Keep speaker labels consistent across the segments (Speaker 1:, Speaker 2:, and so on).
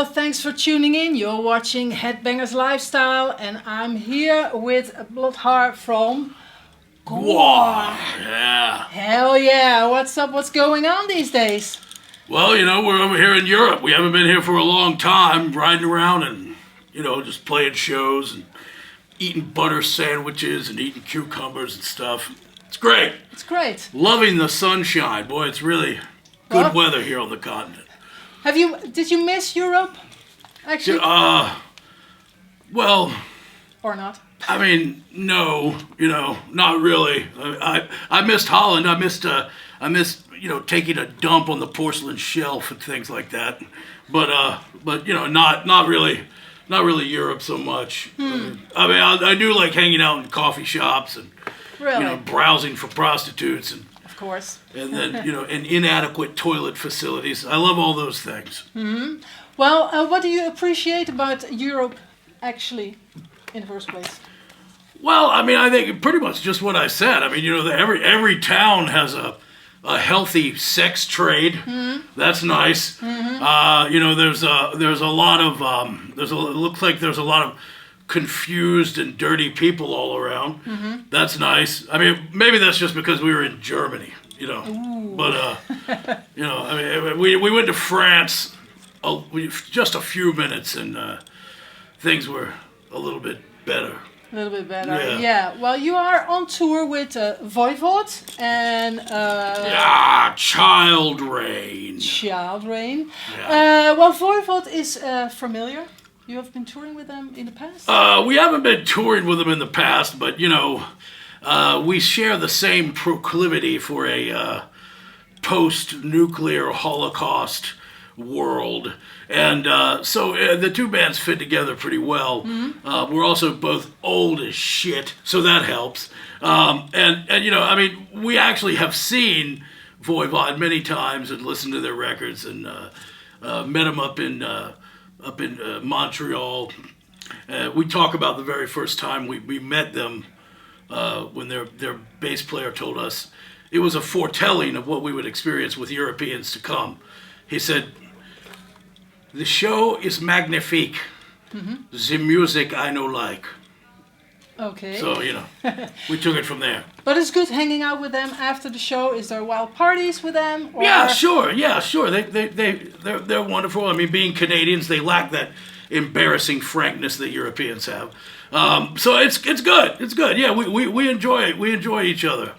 Speaker 1: thanks for tuning in. You're watching HeadBangers Lifestyle, and I'm here with Blothar from GWAR.
Speaker 2: Yeah.
Speaker 1: Hell yeah. What's up? What's going on these days?
Speaker 2: Well, we're over here in Europe. We haven't been here for a long time, riding around and, just playing shows and eating butter sandwiches and eating cucumbers and stuff. It's great.
Speaker 1: It's great.
Speaker 2: Loving the sunshine. Boy, it's really good weather here on the continent.
Speaker 1: Did you miss Europe? Actually?
Speaker 2: Well...
Speaker 1: Or not?
Speaker 2: I mean, no, not really. I missed Holland. I missed taking a dump on the porcelain shelf and things like that. But not really Europe so much. I do like hanging out in coffee shops and
Speaker 1: really?
Speaker 2: Browsing for prostitutes and
Speaker 1: of course.
Speaker 2: And then and inadequate toilet facilities. I love all those things.
Speaker 1: Mm-hmm. Well, what do you appreciate about Europe, actually, in the first place?
Speaker 2: Well, I mean, I think pretty much just what I said. I mean, every town has a healthy sex trade. Mm-hmm. That's nice. Mm-hmm. There's a lot of it looks like there's a lot of confused and dirty people all around. Mm-hmm. That's nice. I mean, maybe that's just because we were in Germany,
Speaker 1: Ooh.
Speaker 2: But I mean, we went to France just a few minutes and things were a little bit better.
Speaker 1: A little bit better, yeah. Well, you are on tour with Voivod and...
Speaker 2: Childrain.
Speaker 1: Childrain.
Speaker 2: Yeah.
Speaker 1: Well, Voivod is familiar. You have been touring with them in the past?
Speaker 2: We haven't been touring with them in the past, but, we share the same proclivity for a post-nuclear Holocaust world. And so the two bands fit together pretty well. Mm-hmm. We're also both old as shit, so that helps. And we actually have seen Voivod many times and listened to their records and met them up in Montreal. We talk about the very first time we met them when their bass player told us it was a foretelling of what we would experience with Europeans to come. He said, "The show is magnifique. Mm-hmm. The music I know like."
Speaker 1: Okay.
Speaker 2: So, we took it from there.
Speaker 1: But it's good hanging out with them after the show. Is there wild parties with them? Or?
Speaker 2: Yeah, sure. They're wonderful. I mean, being Canadians, they lack that embarrassing frankness that Europeans have. So it's good. It's good. Yeah, we enjoy it. We enjoy each other.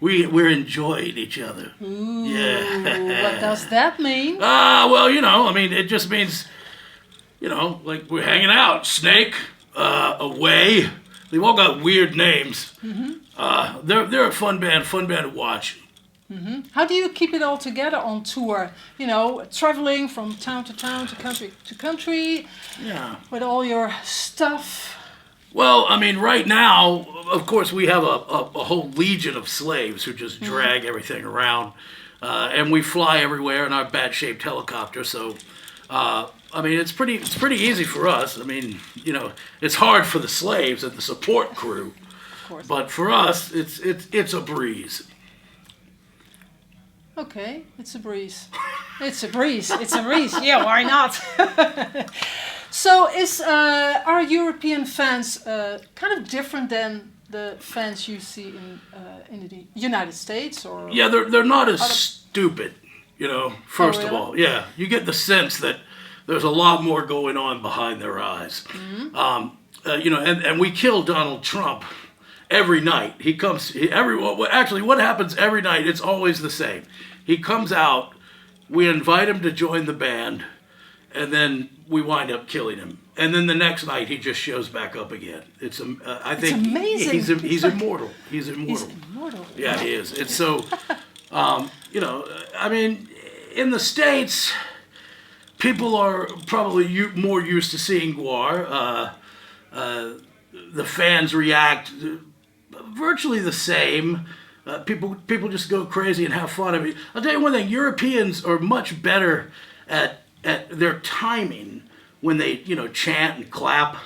Speaker 2: We're enjoying each other.
Speaker 1: Ooh,
Speaker 2: yeah.
Speaker 1: What does that mean?
Speaker 2: Well, it just means, like we're hanging out. Snake, Away. They've all got weird names. Mm-hmm. They're a fun band to watch.
Speaker 1: Mm-hmm. How do you keep it all together on tour? Traveling from town to town, to country to country.
Speaker 2: Yeah.
Speaker 1: With all your stuff.
Speaker 2: Well, I mean, right now, of course, we have a whole legion of slaves who just drag everything around. And we fly everywhere in our bat-shaped helicopter, so... I mean, it's pretty easy for us. I mean, it's hard for the slaves and the support crew.
Speaker 1: Of course.
Speaker 2: But for us, it's a breeze.
Speaker 1: Okay, it's a breeze. It's a breeze. It's a breeze. Yeah, why not? So, are European fans kind of different than the fans you see in the United States, or?
Speaker 2: Yeah, they're not as stupid. First
Speaker 1: really?
Speaker 2: of all, yeah, you get the sense that there's a lot more going on behind their eyes. Mm-hmm. And we kill Donald Trump every night. He comes, actually, what happens every night, it's always the same. He comes out, we invite him to join the band, and then we wind up killing him. And then the next night, he just shows back up again. I think
Speaker 1: it's amazing.
Speaker 2: He's immortal. He's immortal.
Speaker 1: He's immortal.
Speaker 2: Yeah, he is. It's so, I mean, in the States, people are probably more used to seeing GWAR. The fans react virtually the same. People just go crazy and have fun. I mean, I'll tell you one thing: Europeans are much better at their timing when they chant and clap.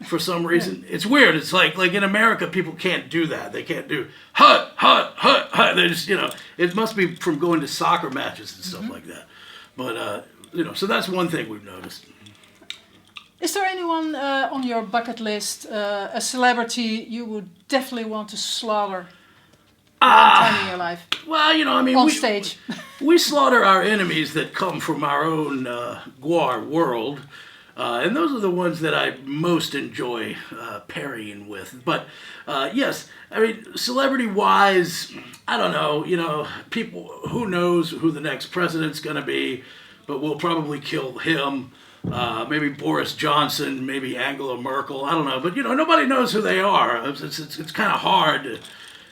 Speaker 2: For some reason, it's weird. It's like in America, people can't do that. They can't do hut hut hut hut. They just it must be from going to soccer matches and stuff like that. But so that's one thing we've noticed.
Speaker 1: Is there anyone on your bucket list, a celebrity you would definitely want to slaughter one time in your life?
Speaker 2: Well, you know, I mean,
Speaker 1: on stage.
Speaker 2: we slaughter our enemies that come from our own GWAR world. And those are the ones that I most enjoy parrying with. But yes, I mean, celebrity-wise, I don't know. You know, people, who knows who the next president's going to be, but we'll probably kill him. Maybe Boris Johnson, maybe Angela Merkel. I don't know. But, you know, nobody knows who they are. It's kind of hard to,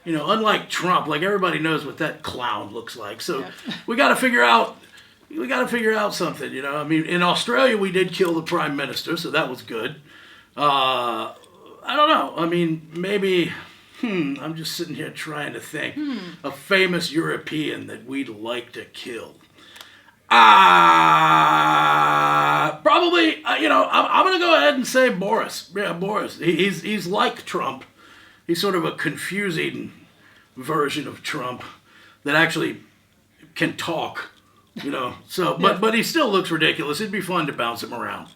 Speaker 2: you know, unlike Trump, like everybody knows what that clown looks like. So we got to figure out something, you know. I mean, in Australia, we did kill the prime minister, so that was good. I don't know. I mean, maybe, I'm just sitting here trying to think. A famous European that we'd like to kill. Probably, you know, I'm going to go ahead and say Boris. Yeah, Boris. He's like Trump. He's sort of a confusing version of Trump that actually can talk. You know, so but he still looks ridiculous. It'd be fun to bounce him around.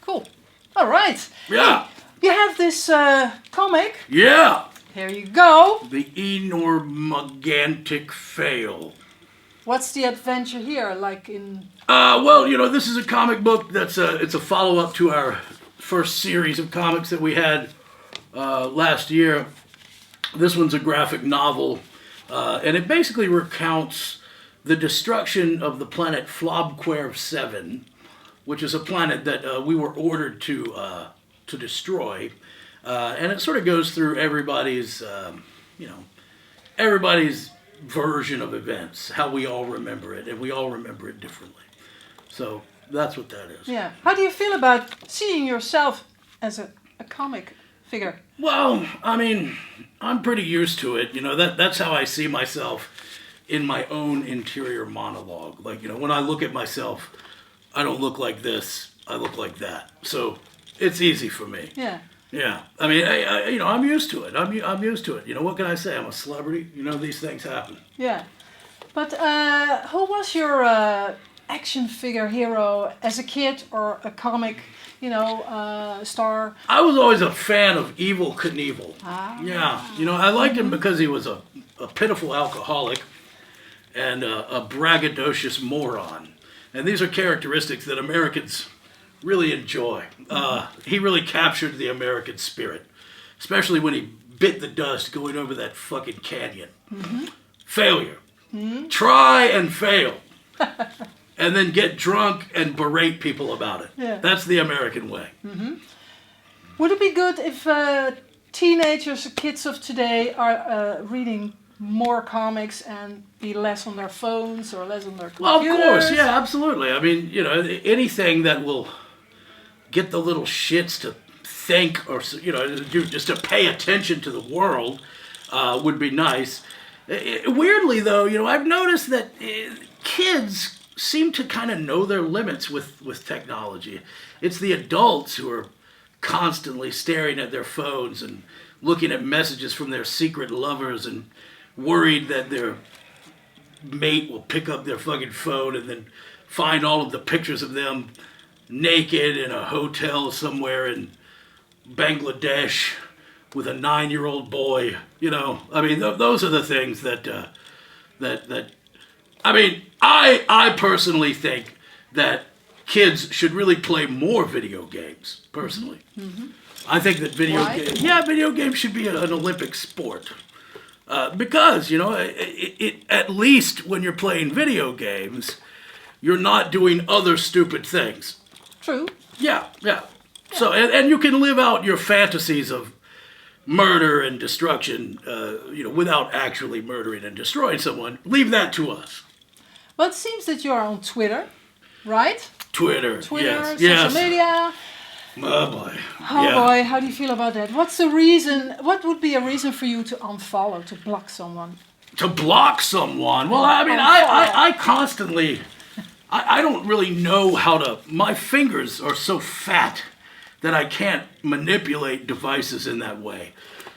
Speaker 1: Cool. All right.
Speaker 2: Yeah.
Speaker 1: Hey, you have this comic.
Speaker 2: Yeah.
Speaker 1: Here you go.
Speaker 2: The Enormogantic Fail.
Speaker 1: What's the adventure here? Like in?
Speaker 2: Well, you know, this is a comic book it's a follow-up to our first series of comics that we had last year. This one's a graphic novel, and it basically recounts the destruction of the planet Flobquer 7, which is a planet that we were ordered to destroy, and it sort of goes through everybody's, you know, everybody's version of events, how we all remember it, and we all remember it differently. So that's what that is.
Speaker 1: Yeah. How do you feel about seeing yourself as a comic figure?
Speaker 2: Well, I mean, I'm pretty used to it. You know, that's how I see myself in my own interior monologue. Like, you know, when I look at myself, I don't look like this, I look like that. So it's easy for me.
Speaker 1: Yeah.
Speaker 2: Yeah. I mean, I you know, I'm used to it. I'm used to it. You know, what can I say? I'm a celebrity. You know, these things happen.
Speaker 1: Yeah. But who was your action figure hero as a kid or a comic, you know, star?
Speaker 2: I was always a fan of Evel Knievel. Yeah. You know, I liked him because he was a pitiful alcoholic and a braggadocious moron. And these are characteristics that Americans really enjoy. He really captured the American spirit, especially when he bit the dust going over that fucking canyon. Failure. Try and fail. And then get drunk and berate people about it.
Speaker 1: Yeah.
Speaker 2: That's the American way.
Speaker 1: Would it be good if teenagers, kids of today are reading more comics and be less on their phones or less on their computers?
Speaker 2: Well, of course, yeah, absolutely. I mean, you know, anything that will get the little shits to think or, you know, just to pay attention to the world would be nice. Weirdly, though, you know, I've noticed that kids seem to kind of know their limits with technology. It's the adults who are constantly staring at their phones and looking at messages from their secret lovers and worried that their mate will pick up their fucking phone and then find all of the pictures of them naked in a hotel somewhere in Bangladesh with a 9-year-old boy. You know, I mean, those are the things that I mean, I personally think that kids should really play more video games, personally. I think that video games should be an Olympic sport. Because, you know, it at least when you're playing video games, you're not doing other stupid things.
Speaker 1: True.
Speaker 2: Yeah. So, and you can live out your fantasies of murder and destruction, you know, without actually murdering and destroying someone. Leave that to us.
Speaker 1: Well, it seems that you are on Twitter, right?
Speaker 2: Twitter,
Speaker 1: social
Speaker 2: yes.
Speaker 1: media.
Speaker 2: Oh boy.
Speaker 1: Boy, how do you feel about that? What's the reason? What would be a reason for you to unfollow, to block someone?
Speaker 2: To block someone? Well, I mean, I constantly, I don't really know how to, my fingers are so fat that I can't manipulate devices in that way.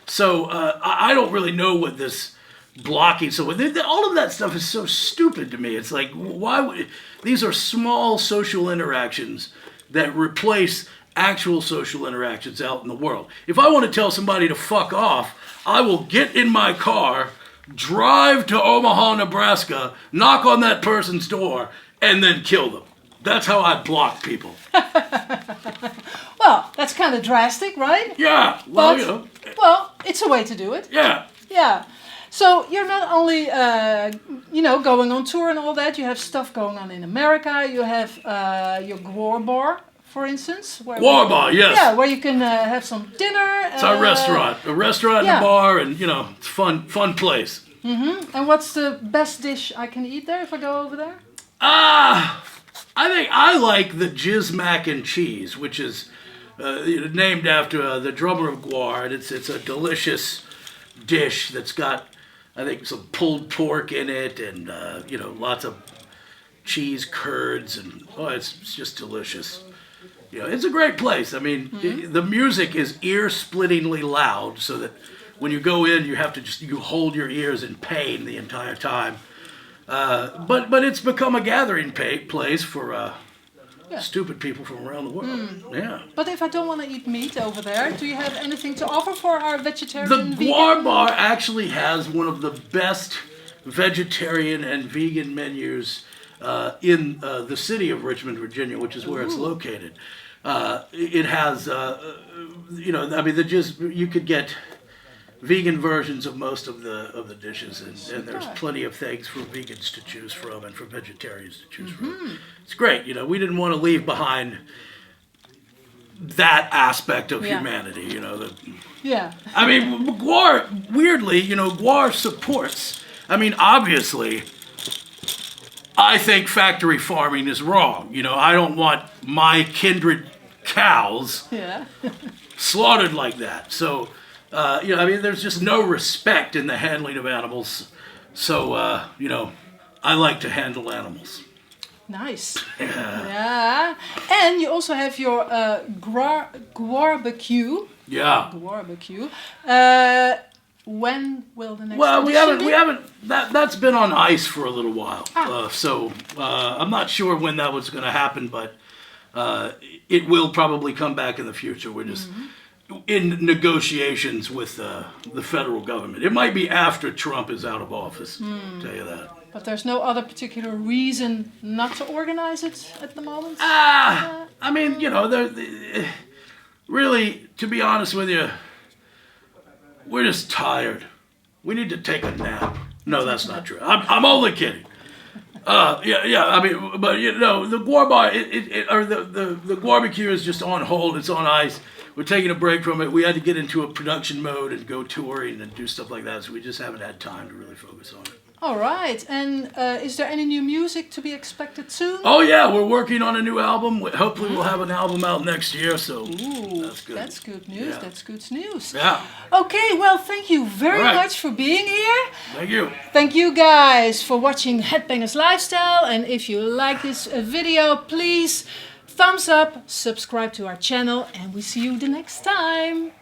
Speaker 2: So I don't really know what this blocking, so all of that stuff is so stupid to me. It's like, why would, these are small social interactions that replace actual social interactions out in the world. If I want to tell somebody to fuck off, I will get in my car, drive to Omaha, Nebraska, knock on that person's door, and then kill them. That's how I block people.
Speaker 1: Well, that's kind of drastic, right?
Speaker 2: Yeah, well,
Speaker 1: But, well, it's a way to do it.
Speaker 2: Yeah.
Speaker 1: Yeah. So you're not only, going on tour and all that. You have stuff going on in America. You have your GWAR bar, for instance.
Speaker 2: GWAR bar, yes.
Speaker 1: Yeah, where you can have some dinner.
Speaker 2: It's our restaurant. A restaurant and a bar, and, it's fun place.
Speaker 1: Mm-hmm. And what's the best dish I can eat there if I go over there?
Speaker 2: I think I like the Jizz Mac and Cheese, which is named after the drummer of GWAR, and it's a delicious dish that's got, I think, some pulled pork in it, and lots of cheese curds, and it's just delicious. It's a great place. I mean, the music is ear-splittingly loud, so that when you go in, you have to you hold your ears in pain the entire time. But it's become a gathering place for stupid people from around the world. Yeah.
Speaker 1: But if I don't want to eat meat over there, do you have anything to offer for our vegetarian
Speaker 2: The
Speaker 1: vegan?
Speaker 2: GWAR bar actually has one of the best vegetarian and vegan menus in the city of Richmond, Virginia, which is where it's located. It has, you could get vegan versions of most of the dishes, and there's plenty of things for vegans to choose from and for vegetarians to choose from. It's great. We didn't want to leave behind that aspect of humanity.
Speaker 1: Yeah.
Speaker 2: I mean, GWAR, weirdly, GWAR supports. I mean, obviously, I think factory farming is wrong. I don't want my kindred cows slaughtered like that. So, there's just no respect in the handling of animals. So, I like to handle animals.
Speaker 1: Nice. Yeah. And you also have your GWARbecue.
Speaker 2: Yeah.
Speaker 1: GWARbecue. When will the next?
Speaker 2: Well, we haven't. That's been on ice for a little while. So I'm not sure when that was going to happen, but it will probably come back in the future. We're just in negotiations with the federal government. It might be after Trump is out of office. I'll tell you that.
Speaker 1: But there's no other particular reason not to organize it at the moment?
Speaker 2: I mean, really, to be honest with you, we're just tired. We need to take a nap. No, that's not true. I'm only kidding. I mean, but the GWAR bar, the GWARbecue is just on hold. It's on ice. We're taking a break from it. We had to get into a production mode and go touring and do stuff like that. So we just haven't had time to really focus on it.
Speaker 1: All right. And is there any new music to be expected soon?
Speaker 2: Oh yeah, we're working on a new album. Hopefully we'll have an album out next year. So that's good.
Speaker 1: That's good news.
Speaker 2: Yeah.
Speaker 1: That's good news.
Speaker 2: Yeah.
Speaker 1: Okay. Well, thank you very much for being here.
Speaker 2: Thank you.
Speaker 1: Thank you guys for watching Headbangers Lifestyle. And if you like this video, please thumbs up, subscribe to our channel, and we see you the next time.